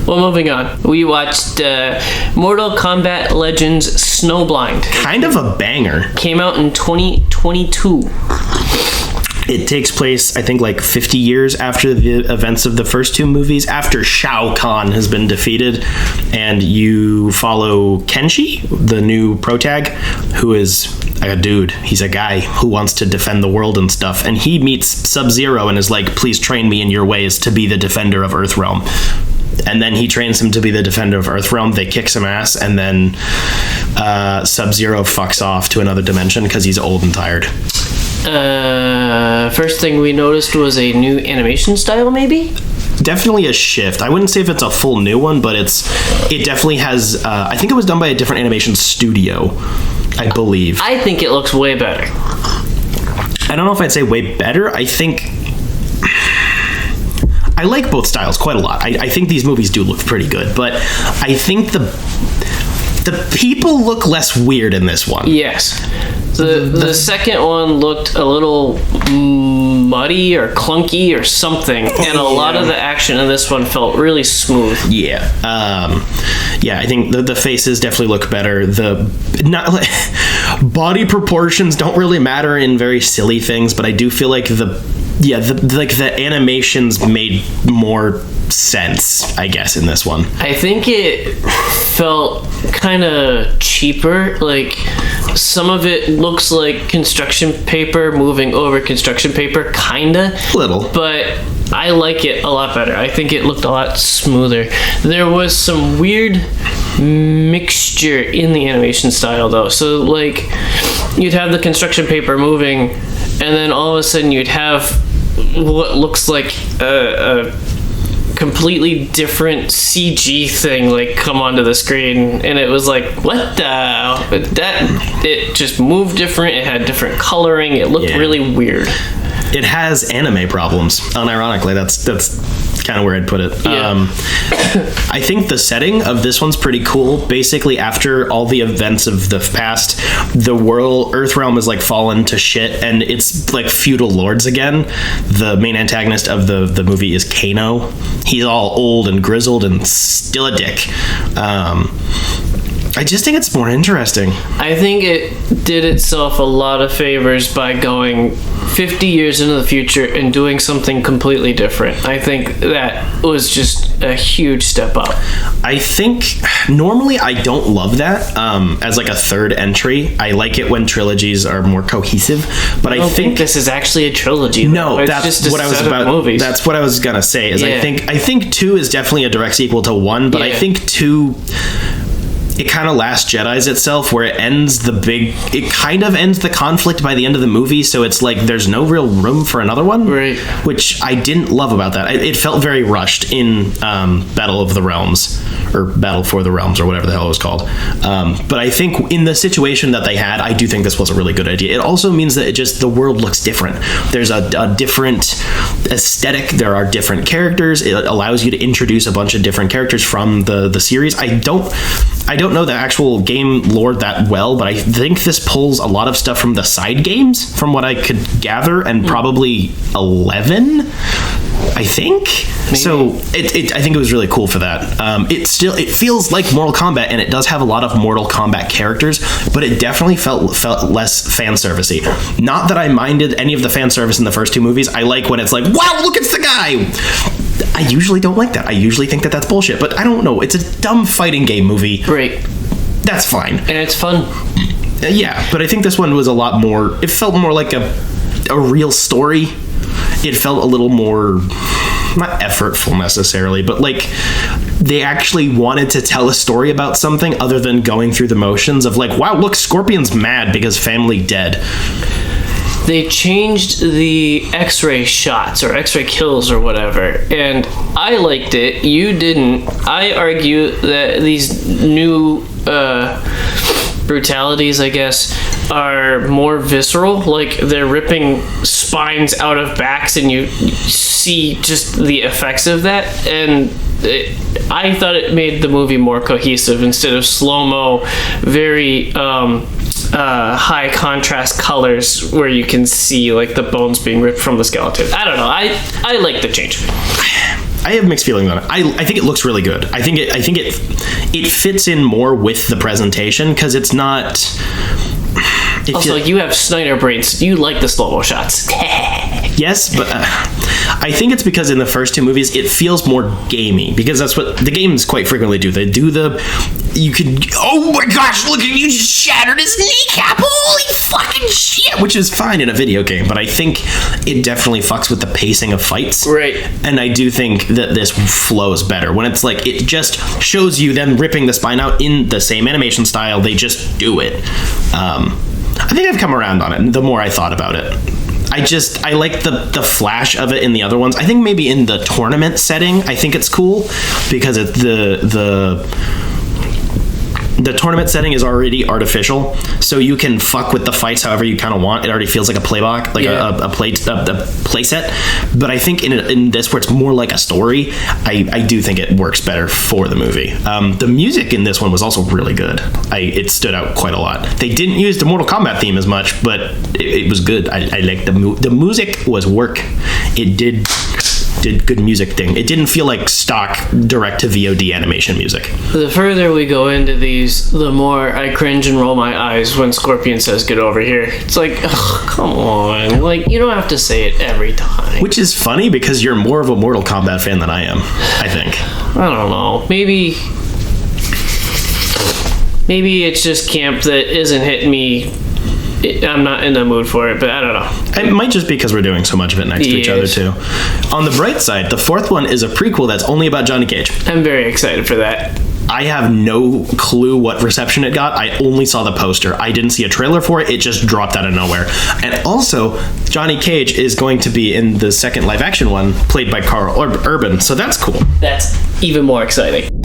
Well, moving on. We watched Mortal Kombat Legends Snowblind. Kind of a banger. Came out in 2022. It takes place, I think, like 50 years after the events of the first two movies, after Shao Kahn has been defeated, and you follow Kenshi, the new protag, who is a dude. He's a guy who wants to defend the world and stuff, and he meets Sub-Zero and is like, please train me in your ways to be the defender of Earthrealm. And then he trains him to be the defender of Earthrealm. They kick some ass, and then Sub-Zero fucks off to another dimension because he's old and tired. First thing we noticed was a new animation style, maybe? Definitely a shift. I wouldn't say if it's a full new one, but it definitely has... I think it was done by a different animation studio, I believe. I think it looks way better. I don't know if I'd say way better. I think... I like both styles quite a lot. I think these movies do look pretty good, but I think the people look less weird in this one. Yes. The second one looked a little muddy or clunky or something, and a lot of the action in this one felt really smooth. Yeah. I think the faces definitely look better. Body proportions don't really matter in very silly things, but I do feel like the animations made more sense, I guess, in this one. I think it felt kind of cheaper. Like, some of it looks like construction paper moving over construction paper, kinda. Little. But I like it a lot better. I think it looked a lot smoother. There was some weird mixture in the animation style, though. So, like, you'd have the construction paper moving, and then all of a sudden you'd have what looks like a completely different CG thing like come onto the screen, and it was like, what the... It just moved different. It had different coloring. It looked really weird. It has anime problems. Unironically, that's kind of where I'd put it. Yeah. I think the setting of this one's pretty cool. Basically, after all the events of the past, the world, Earthrealm is like fallen to shit, and it's like feudal lords again. The main antagonist of the movie is Kano. He's all old and grizzled and still a dick. I just think it's more interesting. I think it did itself a lot of favors by going 50 years into the future and doing something completely different. I think that was just a huge step up. I think normally I don't love that as like a third entry. I like it when trilogies are more cohesive, but I don't think this is actually a trilogy. No, that's just what I was about. Movies. That's what I was gonna say. Is I think 2 is definitely a direct sequel to 1, but I think 2. It kind of Last Jedi's itself, where it kind of ends the conflict by the end of the movie, so it's like there's no real room for another one, right? Which I didn't love about that. It felt very rushed in Battle of the Realms, or Battle for the Realms, or whatever the hell it was called. But I think in the situation that they had, I do think this was a really good idea. It also means that the world looks different. There's a different aesthetic. There are different characters. It allows you to introduce a bunch of different characters from the series. I don't know the actual game lore that well, but I think this pulls a lot of stuff from the side games, from what I could gather, and probably 11, I think. Maybe. So I think it was really cool for that. It feels like Mortal Kombat, and it does have a lot of Mortal Kombat characters, but it definitely felt less fan servicey. Not that I minded any of the fan service in the first 2 movies. I like when it's like, wow, look, it's the guy. I usually don't like that. I usually think that that's bullshit, but I don't know. It's a dumb fighting game movie. Right. That's fine. And it's fun. Yeah, but I think this one was a lot more... It felt more like a real story. It felt a little more... Not effortful necessarily, but like they actually wanted to tell a story about something other than going through the motions of like, wow, look, Scorpion's mad because family dead. They changed the X-ray shots or X-ray kills or whatever, and I liked it. You didn't. I argue that these new brutalities, I guess, are more visceral. Like they're ripping spines out of backs, and you see just the effects of that. And I thought it made the movie more cohesive instead of slow-mo, very high contrast colors where you can see like the bones being ripped from the skeleton. I don't know. I like the change. I have mixed feelings on it. I think it looks really good. I think it fits in more with the presentation because it's not. Also, you have Snyder brains. You like the slow-mo shots. Yes, but I think it's because in the first two movies it feels more gamey, because that's what the games quite frequently do. They do oh my gosh, look, you just shattered his kneecap, holy fucking shit, which is fine in a video game, but I think it definitely fucks with the pacing of fights. Right. And I do think that this flows better when it's like it just shows you them ripping the spine out in the same animation style. They just do it. I think I've come around on it the more I thought about it. I like the flash of it in the other ones. I think maybe in the tournament setting, I think it's cool because the tournament setting is already artificial, so you can fuck with the fights however you kind of want. It already feels like a playbook, like a play set. But I think in this, where it's more like a story, I do think it works better for the movie. The music in this one was also really good. It stood out quite a lot. They didn't use the Mortal Kombat theme as much, but it was good. I like the music was work. It did good music thing. It didn't feel like stock direct to VOD animation music. The further we go into these, the more I cringe and roll my eyes when Scorpion says get over here. It's like, ugh, come on, like, you don't have to say it every time. Which is funny because you're more of a Mortal Kombat fan than I am, I think. I don't know, maybe it's just camp that isn't hitting me. I'm not in the mood for it, but I don't know. It might just be because we're doing so much of it next to each other, too. On the bright side, the fourth one is a prequel that's only about Johnny Cage. I'm very excited for that. I have no clue what reception it got. I only saw the poster. I didn't see a trailer for it. It just dropped out of nowhere. And also, Johnny Cage is going to be in the second live-action one, played by Carl Urban, so that's cool. That's even more exciting.